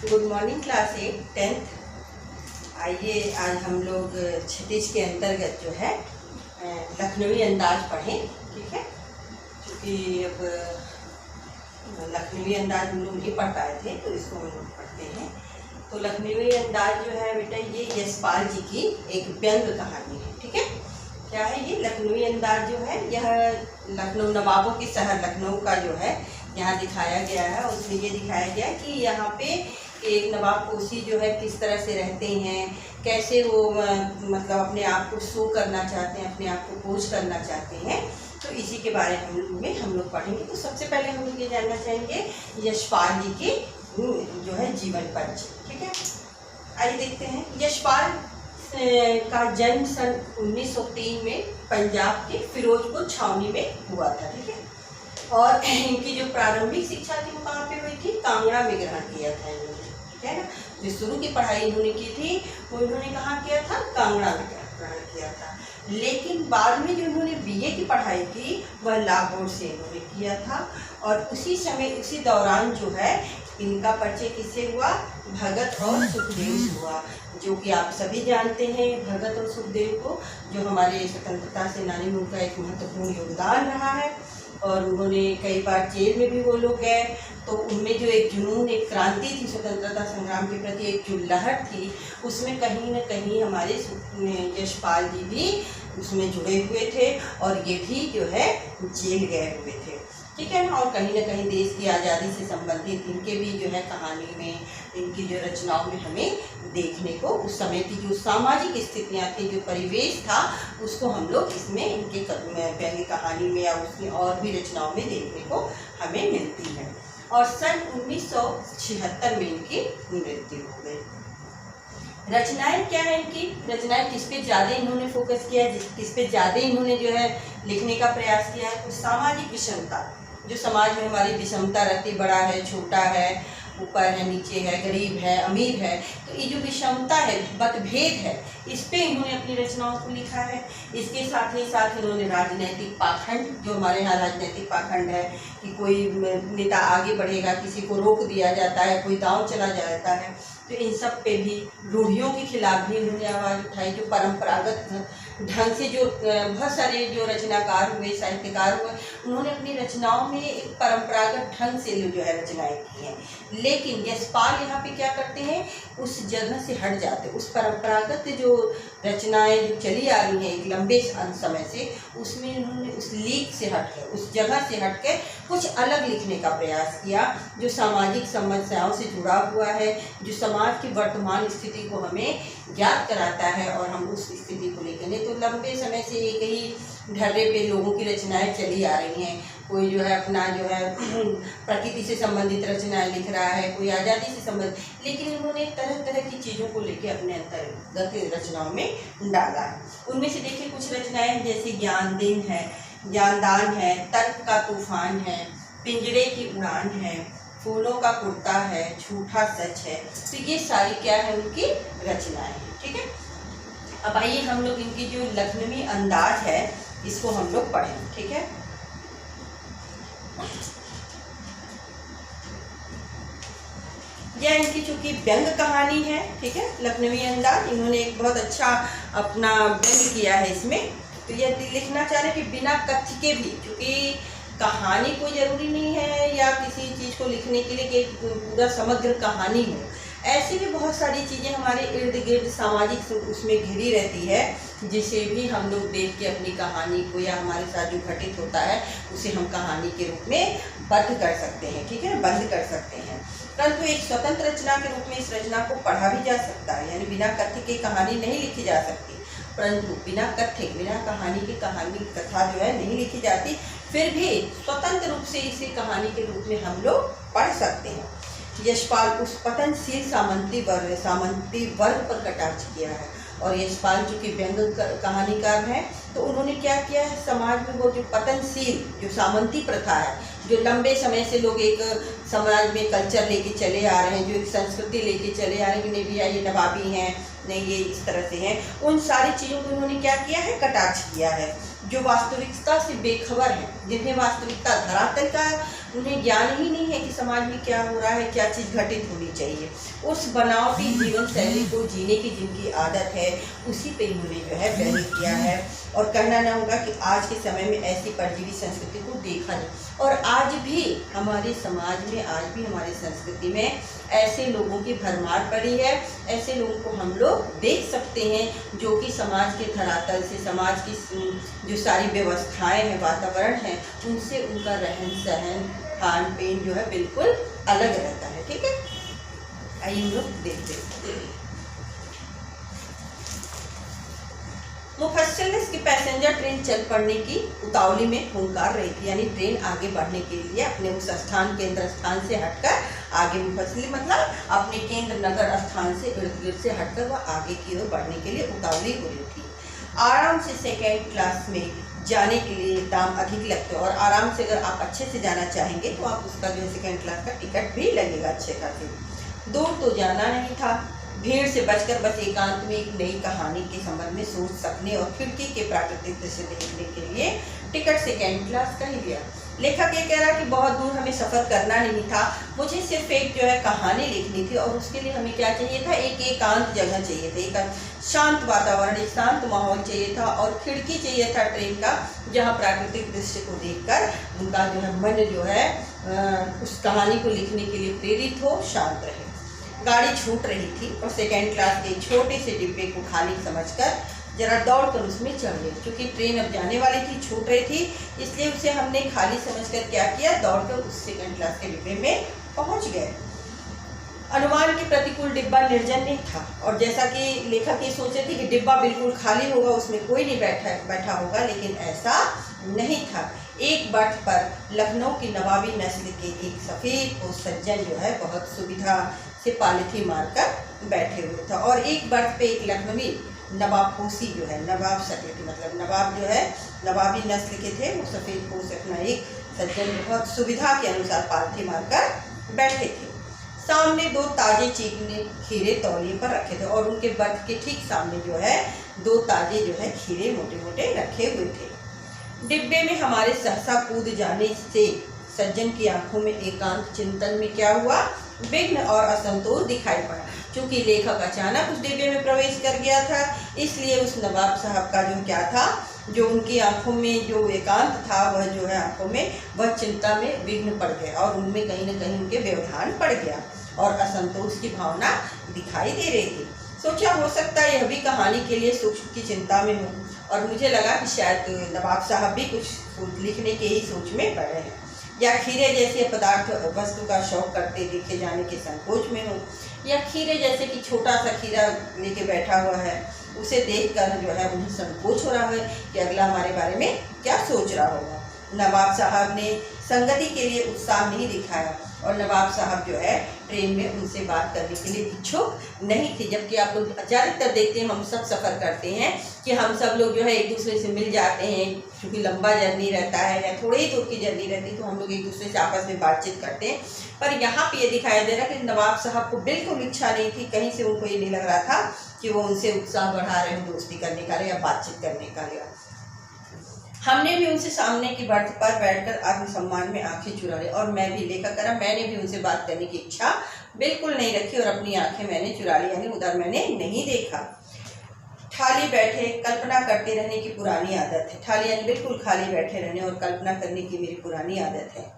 Good morning class 8 10th। आइए आज हम लोग क्षितिज के अंतर्गत जो है लखनवी अंदाज पढ़ें। ठीक है, क्योंकि अब लखनवी अंदाज हम लोग नहीं पढ़ पाए थे तो इसको हम लोग पढ़ते हैं। तो लखनवी अंदाज जो है बेटा ये यशपाल जी की एक व्यंग कहानी है। ठीक है, क्या है ये लखनवी अंदाज जो है, यह लखनऊ नवाबों के शहर लखनऊ का जो है यहाँ दिखाया गया है। उसमें ये दिखाया गया कि यहाँ पे एक नवाब पोशी जो है किस तरह से रहते हैं, कैसे वो मतलब अपने आप को शो करना चाहते हैं, अपने आप को पोज करना चाहते हैं। तो इसी के बारे में हम लोग पढ़ेंगे। तो सबसे पहले हम लोग ये जानना चाहेंगे यशपाल जी के जो है जीवन परिचय। ठीक है, आइए देखते हैं। यशपाल का जन्म सन 1903 में पंजाब के फिरोजपुर छावनी में हुआ था। ठीक है, और इनकी जो प्रारंभिक शिक्षा थी वो कहाँ पे हुई थी? कांगड़ा में ग्रहण किया था इन्होंने। ठीक है ना, जो शुरू की पढ़ाई इन्होंने की थी वो इन्होंने कहाँ किया था? कांगड़ा में ग्रहण किया था। लेकिन बाद में जो इन्होंने बीए की पढ़ाई की वह लाहौर से इन्होंने किया था। और उसी समय उसी दौरान जो है इनका परिचय किससे हुआ? भगत और सुखदेव से हुआ, जो कि आप सभी जानते हैं भगत और सुखदेव को, जो हमारे स्वतंत्रता सेनानी में उनका एक महत्वपूर्ण योगदान रहा है। और उन्होंने कई बार जेल में भी वो लोग गए। तो उनमें जो एक जुनून, एक क्रांति थी स्वतंत्रता संग्राम के प्रति, एक जो लहर थी, उसमें कहीं न कहीं हमारे यशपाल जी भी उसमें जुड़े हुए थे और ये भी जो है जेल गए हुए थे। ठीक है ना, और कहीं न कहीं देश की आज़ादी से संबंधित इनके भी जो है कहानी में, इनकी जो रचनाओं में हमें देखने को उस समय की जो सामाजिक स्थितियाँ थी, जो परिवेश था, उसको हम लोग इसमें इनके व्यंग्य कहानी में या उसकी और भी रचनाओं में देखने को हमें मिलती है। और सन 1976 में इनकी मृत्यु हो गई। रचनाएं क्या है इनकी? रचनाएं किस पे ज़्यादा इन्होंने फोकस किया है, किस पे ज़्यादा इन्होंने जो है लिखने का प्रयास किया है? तो सामाजिक विषमता, जो समाज में हमारी विषमता रहती, बड़ा है, छोटा है, ऊपर है, नीचे है, गरीब है, अमीर है, तो ये जो विषमता है, मतभेद है, इस पे इन्होंने अपनी रचनाओं को लिखा है। इसके साथ ही साथ इन्होंने राजनैतिक पाखंड, जो हमारे यहाँ राजनैतिक पाखंड है कि कोई नेता आगे बढ़ेगा, किसी को रोक दिया जाता है, कोई दांव चला जाता है, तो इन सब पे भी, रूढ़ियों के खिलाफ भी इन्होंने आवाज़ उठाई। जो परंपरागत ढंग से जो बहुत सारे जो रचनाकार हुए, साहित्यकार हुए, उन्होंने अपनी रचनाओं में एक परंपरागत ढंग से जो है रचनाएं की हैं। लेकिन यशपाल यहाँ पे क्या करते हैं? उस जगह से हट जाते, उस परंपरागत जो रचनाएं जो चली आ रही हैं एक लंबे समय से, उसमें उन्होंने उस लीक से हट कर, उस जगह से हट के कुछ अलग लिखने का प्रयास किया, जो सामाजिक समस्याओं से जुड़ा हुआ है, जो समाज की वर्तमान स्थिति को हमें ज्ञात कराता है और हम उस स्थिति को लेकर। नहीं तो लंबे समय से एक ही ढर्रे पे लोगों की रचनाएं चली आ रही हैं। कोई जो है अपना जो है प्रकृति से संबंधित रचनाएं लिख रहा है, कोई आज़ादी से संबंधित, लेकिन उन्होंने तरह तरह की चीज़ों को लेकर अपने अंतर्गत रचनाओं में डाला है। उनमें से देखिए कुछ रचनाएं जैसे ज्ञानदान है, तर्क का तूफान है, पिंजरे की उड़ान है, फूलों का कुर्ता है, झूठा सच है। तो ये सारी क्या है? उनकी रचनाएं हैं। ठीक है, अब आइए हम लोग इनकी जो लखनवी अंदाज है इसको हम लोग पढ़ें। ठीक है, यह इनकी चूंकि व्यंग कहानी है, ठीक है, लखनवी अंदाज, इन्होंने एक बहुत अच्छा अपना व्यंग किया है इसमें। तो यह लिखना चाह रहे कि बिना कथ्य के भी, क्योंकि कहानी कोई ज़रूरी नहीं है या किसी चीज़ को लिखने के लिए कि एक पूरा समग्र कहानी हो, ऐसी भी बहुत सारी चीज़ें हमारे इर्द गिर्द सामाजिक उसमें घिरी रहती है, जिसे भी हम लोग देख के अपनी कहानी को या हमारे साथ जो घटित होता है उसे हम कहानी के रूप में बद्ध कर सकते हैं। ठीक है, बंद कर सकते हैं। परंतु एक स्वतंत्र रचना के रूप में इस रचना को पढ़ा भी जा सकता है, यानी बिना कथ्य के कहानी नहीं लिखी जा सकती। परंतु बिना कथ्य, बिना कहानी की कथा जो है नहीं लिखी जाती, फिर भी स्वतंत्र रूप से इसे कहानी के रूप में हम लोग पढ़ सकते हैं। यशपाल उस पतनशील सामंती वर्ग पर कटाक्ष किया है। और यशपाल जो कि व्यंग कहानीकार हैं, तो उन्होंने क्या किया है? समाज में वो जो पतनशील, जो सामंती प्रथा है, जो लंबे समय से लोग एक समाज में कल्चर लेके चले आ रहे हैं, जो एक संस्कृति लेके चले आ रहे हैं कि नहीं भैया ये नवाबी हैं, नहीं ये इस तरह से हैं, उन सारी चीज़ों को उन्होंने क्या किया है? कटाक्ष किया है। जो वास्तविकता से बेखबर हैं, जिन्हें वास्तविकता धरातल का उन्हें ज्ञान ही नहीं है कि समाज में क्या हो रहा है, क्या चीज़ घटित होनी चाहिए, उस बनावटी जीवन शैली को जीने की जिनकी आदत है, उसी पे इन्होंने जो है व्यंग्य किया है। और कहना ना होगा कि आज के समय में ऐसी परजीवी संस्कृति को देखा नहीं, और आज भी हमारे समाज में, आज भी हमारी संस्कृति में ऐसे लोगों की भरमार पड़ी है। ऐसे लोगों को हम लोग देख सकते हैं जो कि समाज के धरातल से, समाज की जो सारी व्यवस्थाएं हैं, वातावरण है, उनसे उनका रहन सहन, खान पीन जो है बिल्कुल अलग रहता है। ठीक है, आइए हम लोग देखते हैं। मुफस्सिल ने इसकी पैसेंजर ट्रेन चल पड़ने की उतावली में हुंकार रही थी, यानी ट्रेन आगे बढ़ने के लिए अपने उस स्थान, केंद्र स्थान से हटकर आगे, मुफस्सिल मतलब अपने केंद्र नगर स्थान से इर्द गिर्द से हटकर वह आगे की ओर बढ़ने के लिए उतावली हो रही थी। आराम से सेकेंड क्लास में जाने के लिए दाम अधिक लगते हैं, और आराम से अगर आप अच्छे से जाना चाहेंगे तो आप उसका जो है सेकेंड क्लास का टिकट भी लगेगा अच्छे खासे। दूर तो जाना नहीं था, भीड़ से बचकर बस एकांत में एक नई कहानी के संबंध में सोच सकने और खिड़की के प्राकृतिक दृश्य देखने के लिए टिकट सेकेंड क्लास का ही लिया। लेखक ये कह रहा कि बहुत दूर हमें सफ़र करना नहीं था, मुझे सिर्फ एक जो है कहानी लिखनी थी, और उसके लिए हमें क्या चाहिए था, एक एकांत जगह चाहिए था, एक शांत वातावरण, एक शांत माहौल चाहिए था, और खिड़की चाहिए था ट्रेन का, जहाँ प्राकृतिक दृश्य को देखकर उनका जो है मन जो है उस कहानी को लिखने के लिए प्रेरित हो, शांत रहे। गाड़ी छूट रही थी और सेकेंड क्लास के छोटे से डिब्बे को खाली समझकर जरा दौड़कर उसमें चढ़ गए। क्योंकि ट्रेन अब जाने वाली थी, छूट रही थी, इसलिए उसे हमने खाली समझकर क्या किया, दौड़कर उस सेकेंड क्लास के डिब्बे में पहुंच गए। अनुमान के प्रतिकूल डिब्बा निर्जन नहीं था, और जैसा कि लेखक ये सोचे थे कि डिब्बा बिल्कुल खाली होगा, उसमें कोई नहीं बैठा होगा, लेकिन ऐसा नहीं था। एक बर्थ पर लखनऊ की नवाबी नस्ल के एक सफ़ेद और सज्जन जो है बहुत सुविधा से पॉलिथीन मारकर बैठे हुए था, और एक बर्थ पे एक लखनवी नवाबपोशी जो है, नवाब शक्ल के मतलब नवाब जो है नवाबी नस्ल के थे, वो सफ़ेद पोश अपना एक सज्जन बहुत सुविधा के अनुसार पॉलिथीन मारकर बैठे थे। सामने दो ताजे चीकने खीरे तौलिए पर रखे थे, और उनके बर्थ के ठीक सामने जो है दो ताजे जो है खीरे मोटे मोटे रखे हुए थे। डिब्बे में हमारे सहसा कूद जाने से सज्जन की आंखों में एकांत चिंतन में क्या हुआ, विघ्न और असंतोष दिखाई पड़ा। चूंकि लेखक अचानक उस डिब्बे में प्रवेश कर गया था, इसलिए उस नवाब साहब का जो क्या था, जो उनकी आंखों में जो एकांत था, वह जो है आंखों में वह चिंता में विघ्न पड़ गया, और उनमें कहीं न कहीं उनके व्यवधान पड़ गया और असंतोष की भावना दिखाई दे रही थी। सोचा हो सकता है यह भी कहानी के लिए सुख की चिंता में हो, और मुझे लगा कि शायद नवाब साहब भी कुछ लिखने के ही सोच में पड़े हैं, या खीरे जैसे पदार्थ वस्तु का शौक करते देखे जाने के संकोच में हो, या खीरे जैसे कि छोटा सा खीरा लेके बैठा हुआ है, उसे देखकर जो है उन्हें संकोच हो रहा है कि अगला हमारे बारे में क्या सोच रहा होगा। नवाब साहब ने संगति के लिए उत्साह नहीं दिखाया, और नवाब साहब जो है ट्रेन में उनसे बात करने के लिए इच्छुक नहीं थे। जबकि आप लोग ज़्यादातर देखते हैं, हम सब सफ़र करते हैं कि हम सब लोग जो है एक दूसरे से मिल जाते हैं, क्योंकि लंबा जर्नी रहता है या थोड़े ही दूर की जर्नी रहती है, तो हम लोग एक दूसरे से आपस में बातचीत करते हैं। पर यहाँ पे ये दिखाई दे रहा है कि नवाब साहब को बिल्कुल इच्छा नहीं थी, कहीं से उनको ये नहीं लग रहा था कि वो उनसे उत्साह बढ़ा रहे हो दोस्ती करने का या बातचीत करने का। हमने भी उनसे सामने की बर्थ पर बैठकर आत्मसम्मान में आंखें चुरा ली, और मैं भी, लेखक करा, मैंने भी उनसे बात करने की इच्छा बिल्कुल नहीं रखी, और अपनी आंखें मैंने चुरा ली, यानी उधर मैंने नहीं देखा। खाली बैठे कल्पना करते रहने की पुरानी आदत है। खाली यानी बिल्कुल खाली बैठे रहने और कल्पना करने की मेरी पुरानी आदत है।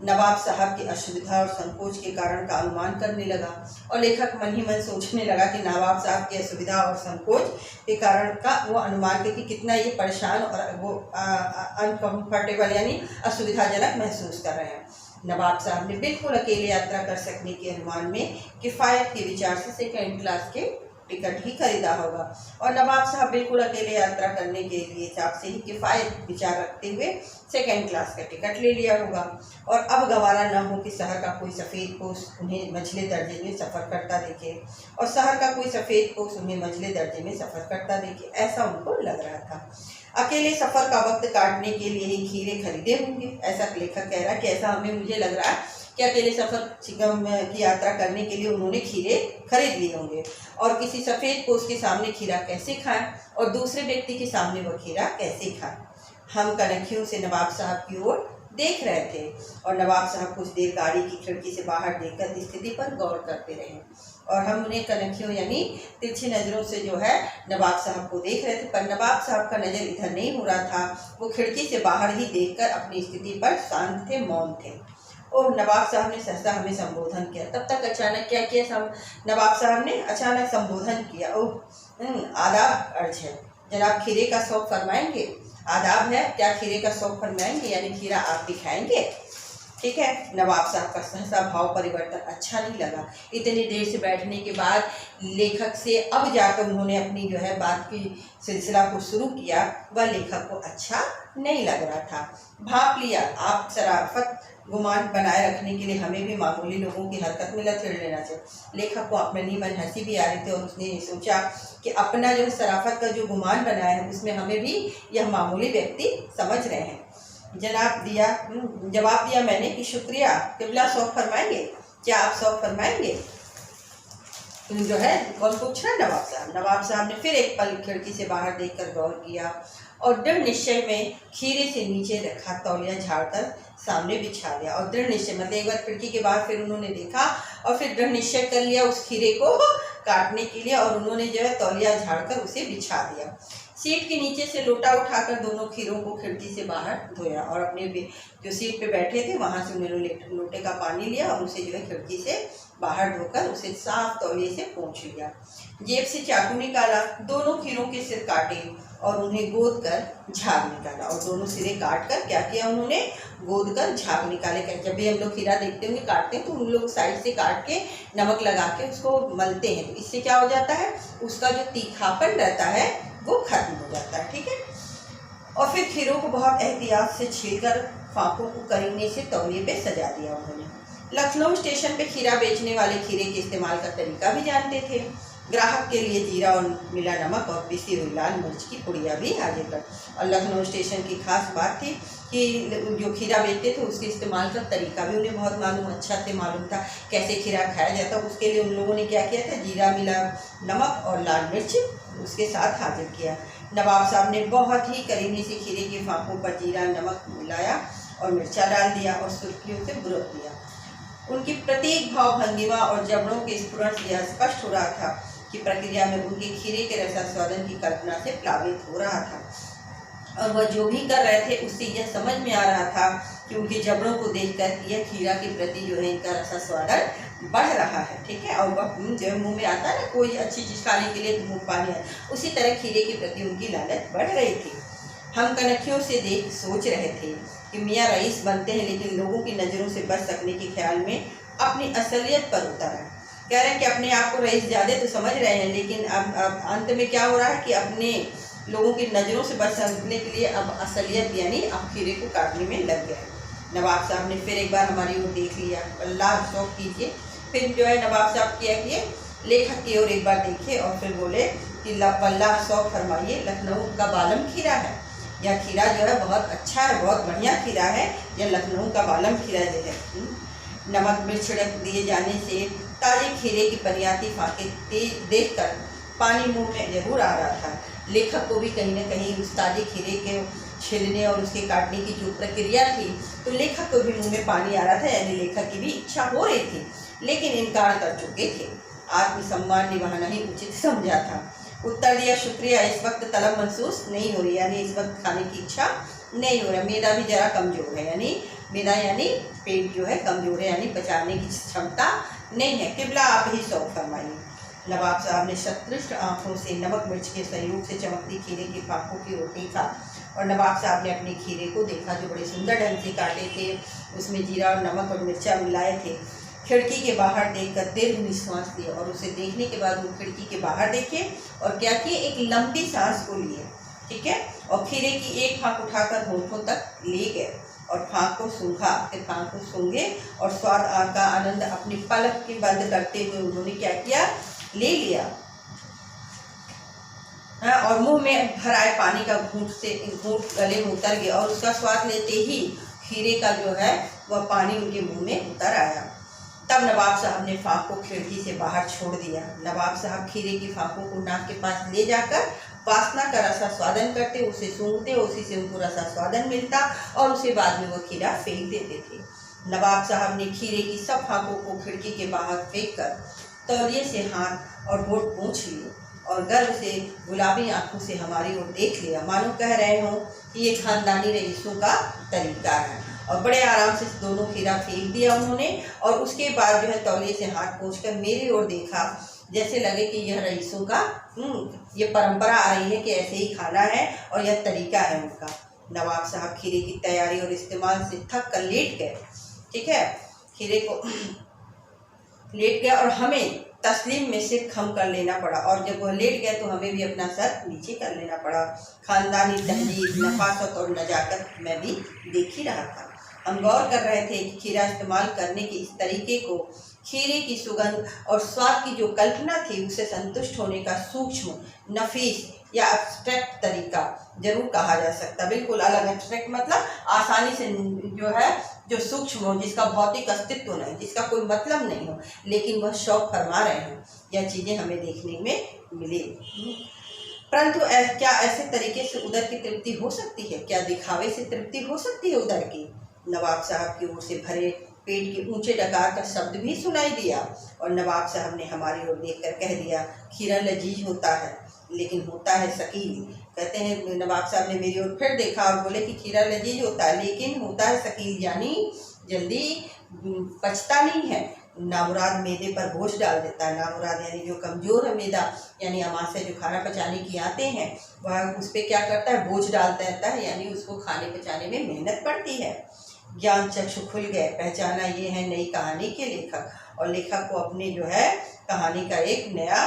नवाब साहब की असुविधा और संकोच के कारण का अनुमान करने लगा, और लेखक मन ही मन सोचने लगा कि नवाब साहब की असुविधा और संकोच के कारण का वो अनुमान करके कितना ये परेशान और वो अनकम्फर्टेबल यानी असुविधाजनक महसूस कर रहे हैं। नवाब साहब ने बिल्कुल अकेले यात्रा कर सकने के अनुमान में किफ़ायत के विचार से सेकेंड क्लास के टिकट ही खरीदा होगा, और नवाब साहब बिल्कुल अकेले यात्रा करने के लिए हिसाब से ही किफ़ायत विचार रखते हुए सेकेंड क्लास का टिकट ले लिया होगा। और अब गवारा न हो कि शहर का कोई सफ़ेद पोश उन्हें मंझले दर्जे में सफ़र करता देखे, और शहर का कोई सफ़ेद पोश उन्हें मंझले दर्जे में सफ़र करता देखे, ऐसा उनको लग रहा था। अकेले सफ़र का वक्त काटने के लिए ही खीरे खरीदे होंगे, ऐसा लेखक कह रहा है कि ऐसा हमें मुझे लग रहा है कि अकेले सफ़र की यात्रा करने के लिए उन्होंने खीरे खरीद लिए होंगे, और किसी सफ़ेद पोश के सामने खीरा कैसे खाएं और दूसरे व्यक्ति के सामने वह खीरा कैसे खाएं। हम कनखियों से नवाब साहब की ओर देख रहे थे और नवाब साहब कुछ देर गाड़ी की खिड़की से बाहर देखकर स्थिति पर गौर करते रहे और हम उन्हें कनखियों यानी तिरछी नज़रों से जो है नवाब साहब को देख रहे थे, पर नवाब साहब का नज़र इधर नहीं हो रहा था। वो खिड़की से बाहर ही देखकर अपनी स्थिति पर शांत थे, मौन थे। और नवाब साहब ने सहसा हमें संबोधन किया। तब तक अचानक क्या किया नवाब साहब ने? अचानक संबोधन किया। ओह, आदाब अर्ज है जनाब, खीरे का शौक फरमाएंगे? आदाब है, क्या खीरे का शौक फरमाएंगे, यानी खीरा आप भी खाएंगे? ठीक है। नवाब साहब का सहसा भाव परिवर्तन अच्छा नहीं लगा। इतनी देर से बैठने के बाद लेखक से अब जाकर उन्होंने अपनी जो है बात की सिलसिला को शुरू किया, वह लेखक को अच्छा नहीं लग रहा था। भाप लिया आप शराफत गुमान बनाए रखने के लिए हमें भी मामूली लोगों की हरकत में लथेड़ लेना चाहिए। लेखक को अपने नीमन हंसी भी आ रही थी और उसने ये सोचा कि अपना जो शराफत का जो गुमान बनाया है उसमें हमें भी यह मामूली व्यक्ति समझ रहे हैं। जवाब दिया मैंने कि शुक्रिया, किबला शौक फरमाएंगे? क्या आप शौक फरमाएंगे? जो है कौन पूछ रहा है? नवाब साहब। नवाब साहब ने फिर एक पल खिड़की से बाहर देखकर गौर किया और दृढ़ निश्चय में खीरे से नीचे रखा तौलिया झाड़कर सामने बिछा दिया। और दृढ़ निश्चय मतलब एक बार खिड़की के बाहर फिर उन्होंने देखा और फिर दृढ़ निश्चय कर लिया उस खीरे को काटने के लिए और उन्होंने जो है तौलिया झाड़कर उसे बिछा दिया। सीट के नीचे से लोटा उठाकर दोनों खीरों को खिड़की से बाहर धोया और अपने जो सीट पे बैठे थे वहां से उन्होंने लोटे का पानी लिया और उसे जो है खिड़की से बाहर धोकर उसे साफ तौलिए से पोंछ लिया। जेब से चाकू निकाला, दोनों खीरों के सिर काटे और उन्हें गोद कर झाग निकाला। और दोनों सिरे काट कर क्या किया उन्होंने? गोद कर झाग निकाले। जब भी हम लोग खीरा देखते होंगे काटते हैं तो उन लोग साइड से काट के नमक लगा के उसको मलते हैं, तो इससे क्या हो जाता है, उसका जो तीखापन रहता है वो खत्म हो जाता है। ठीक है। और फिर खीरों को बहुत एहतियात से छीलकर फांकों को करीने से तौलिए पे सजा दिया उन्होंने। लखनऊ स्टेशन पे खीरा बेचने वाले खीरे के इस्तेमाल का तरीका भी जानते थे। ग्राहक के लिए जीरा और मिला नमक और पिसी हुई लाल मिर्च की पुड़िया भी हाजिर कर। और लखनऊ स्टेशन की खास बात थी कि जो खीरा बेचते थे उसके इस्तेमाल का तरीका भी उन्हें बहुत मालूम था कैसे खीरा खाया जाता। उसके लिए उन लोगों ने क्या किया था, जीरा मिला नमक और लाल मिर्च उसके साथ हाजिर किया। नवाब साहब ने बहुत ही करीने से खीरे के फांकों पर जीरा नमक मिलाया और मिर्चा डाल दिया और सुर्खियों से बुरक दिया। उनकी प्रत्येक भाव भंगिमा और जबड़ों के स्फुरण से यह स्पष्ट हो रहा था कि प्रक्रिया में उनके खीरे के रसास्वादन की कल्पना से प्लावित हो रहा था और वह जो भी कर रहे थे उससे यह समझ में आ रहा था कि उनके जबड़ों को देखकर यह खीरा के प्रति जो है इनका रसास्वादन बढ़ रहा है। ठीक है। और वह जो मुंह में आता है ना कोई अच्छी चीज़ खाने के लिए तो मुँह पानी है, उसी तरह खीरे के प्रति उनकी लालच बढ़ रही थी। हम कनखियों से देख सोच रहे थे कि मियाँ रईस बनते हैं लेकिन लोगों की नज़रों से बच सकने के ख्याल में अपनी असलियत पर उतर है। कह रहे हैं कि अपने आप को रईस ज़्यादा तो समझ रहे हैं लेकिन अब अंत में क्या हो रहा है कि अपने लोगों की नज़रों से बच सकने के लिए अब असलियत यानी अब खीरे को काटने में लग गए। नवाब साहब ने फिर एक बार हमारी ओर देख लिया। अल्लाह शौक कीजिए। फिर जो है नवाब साहब किया कि लेखक की ओर एक बार देखे और फिर बोले कि अल्लाह शौक फरमाइए, लखनऊ का बालम खीरा है। यह खीरा जो है बहुत अच्छा है, बहुत बढ़िया खीरा है। यह लखनऊ का बालम खीरा जो है। नमक मिर्च छिड़क दिए जाने से ताजे खीरे की परियाती फाके देखकर पानी मुंह में जरूर आ रहा था। लेखक को भी कहीं न कहीं उस ताजे खीरे के छीलने और उसके काटने की जो प्रक्रिया थी तो लेखक को भी मुंह में पानी आ रहा था, यानी लेखक की भी इच्छा हो रही थी लेकिन इनकार कर चुके थे। आत्मसम्मान निभाना ही उचित समझा था। उत्तर दिया, शुक्रिया, इस वक्त तलब महसूस नहीं हो रही, यानी इस वक्त खाने की इच्छा नहीं हो रहा। मेदा भी जरा कमज़ोर है, यानी मेदा यानी पेट जो है कमज़ोर है, यानी पचाने की क्षमता नहीं है। किबला आप ही शौक फरमाइए। नवाब साहब ने सतृष्ट आंखों से नमक मिर्च के सहयोग से चमकती खीरे के फांकों की ओर देखा और नवाब साहब ने अपने खीरे को देखा जो बड़े सुंदर ढंग से काटे थे, उसमें जीरा और नमक और मिर्चा मिलाए थे। खिड़की के बाहर देखकर दीर्घ निश्वास लिए और उसे देखने के बाद वो खिड़की के बाहर देखे और क्या किए, एक लंबी सांस को लिए। ठीक है। और खीरे की एक फांक उठाकर होठों तक ले गए और फांक को सूंघा, फिर फांक को सूंघे और स्वाद का आनंद अपनी पलक के बंद करते हुए उन्होंने क्या किया, ले लिया। और मुंह में भराए पानी का घूंट गले में उतर गया और उसका स्वाद लेते ही खीरे का जो है वह पानी उनके मुंह में उतर आया। तब नवाब साहब ने फांक को खिड़की से बाहर छोड़ दिया। नवाब साहब खीरे की फांकों को नाक के पास ले जाकर वासना का रसास्वादन करते, उसे सूंघते, उसी से उनको रसास्वादन मिलता और उसे बाद में वो खीरा फेंक देते थे। नवाब साहब ने खीरे की सब फाकों को खिड़की के बाहर फेंक कर तौलिए से हाथ और होठ पोंछ लिए और गर्व से गुलाबी आंखों से हमारी ओर देख लिया, मानो कह रहे हों कि ये खानदानी रईसों का तरीका है। और बड़े आराम से दोनों खीरा फेंक दिया उन्होंने और उसके बाद जो है तौलिए से हाथ पोंछकर मेरी ओर देखा, जैसे लगे कि यह रईसों का ये परंपरा आ रही है कि ऐसे ही खाना है और यह तरीका है उनका। नवाब साहब खीरे की तैयारी और इस्तेमाल से थक कर लेट गए। ठीक है, खीरे को लेट गया और हमें तस्लीम में से खम कर लेना पड़ा और जब वह लेट गया तो हमें भी अपना सर नीचे कर लेना पड़ा। खानदानी तहजीब, नफासत और नजाकत मैं भी देख ही रहा था। हम गौर कर रहे थे कि खीरा इस्तेमाल करने के इस तरीके को खीरे की सुगंध और स्वाद की जो कल्पना थी उसे संतुष्ट होने का सूक्ष्म, नफीस या एब्स्ट्रैक्ट तरीका जरूर कहा जा सकता। बिल्कुल अलग। एब्स्ट्रैक्ट मतलब आसानी से जो है, जो सूक्ष्म हो, जिसका भौतिक अस्तित्व नहीं, जिसका कोई मतलब नहीं हो, लेकिन वह शौक फरमा रहे हैं। यह चीज़ें हमें देखने में मिली। परंतु क्या ऐसे तरीके से उदर की तृप्ति हो सकती है? क्या दिखावे से तृप्ति हो सकती है उदर की? नवाब साहब की ओर से भरे पेट के ऊंचे डकार का शब्द भी सुनाई दिया और नवाब साहब ने हमारी ओर देखकर कह दिया, खीरा लजीज होता है लेकिन होता है शकील। कहते हैं नवाब साहब ने मेरी ओर फिर देखा और बोले कि खीरा लजीज होता है लेकिन होता है शकील, यानी जल्दी पचता नहीं है, नामुराद मैदे पर बोझ डाल देता है। नामुराद यानी जो कमज़ोर है मैदा, यानी अमाशय जो खाना पचाने की आते हैं, वह उस पर क्या करता है, बोझ डालता रहता है, यानी उसको खाने पचाने में मेहनत पड़ती है। ज्ञान चक्षु खुल गए, पहचाना ये है नई कहानी के लेखक और लेखक को अपने जो है कहानी का एक नया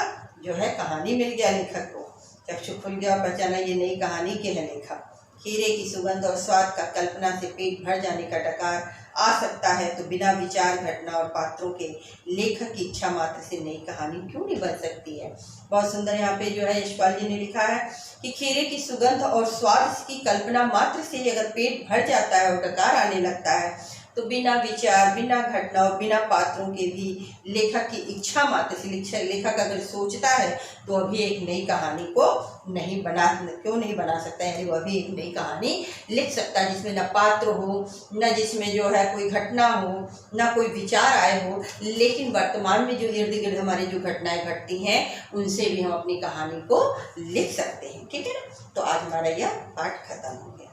जो है कहानी मिल गया। लेखक को चक्षु खुल गया और पहचाना ये नई कहानी के है लेखक। खीरे की सुगंध और स्वाद का कल्पना से पेट भर जाने का डकार आ सकता है तो बिना विचार, घटना और पात्रों के लेखक की इच्छा मात्र से नई कहानी क्यों नहीं बन सकती है। बहुत सुंदर यहाँ पे जो है यशपाल जी ने लिखा है कि खीरे की सुगंध और स्वाद की कल्पना मात्र से ही अगर पेट भर जाता है और डकार आने लगता है तो बिना विचार, बिना घटना और बिना पात्रों के भी लेखक की इच्छा मात्र से लेखक अगर सोचता है तो अभी एक नई कहानी को क्यों नहीं बना सकता, यानी वह भी एक नई कहानी लिख सकता है जिसमें न पात्र हो, न जिसमें जो है कोई घटना हो, न कोई विचार आए हो, लेकिन वर्तमान में जो इर्द गिर्द हमारी जो घटनाएं घटती हैं उनसे भी हम अपनी कहानी को लिख सकते हैं। ठीक है ना, तो आज हमारा यह पाठ खत्म हो गया।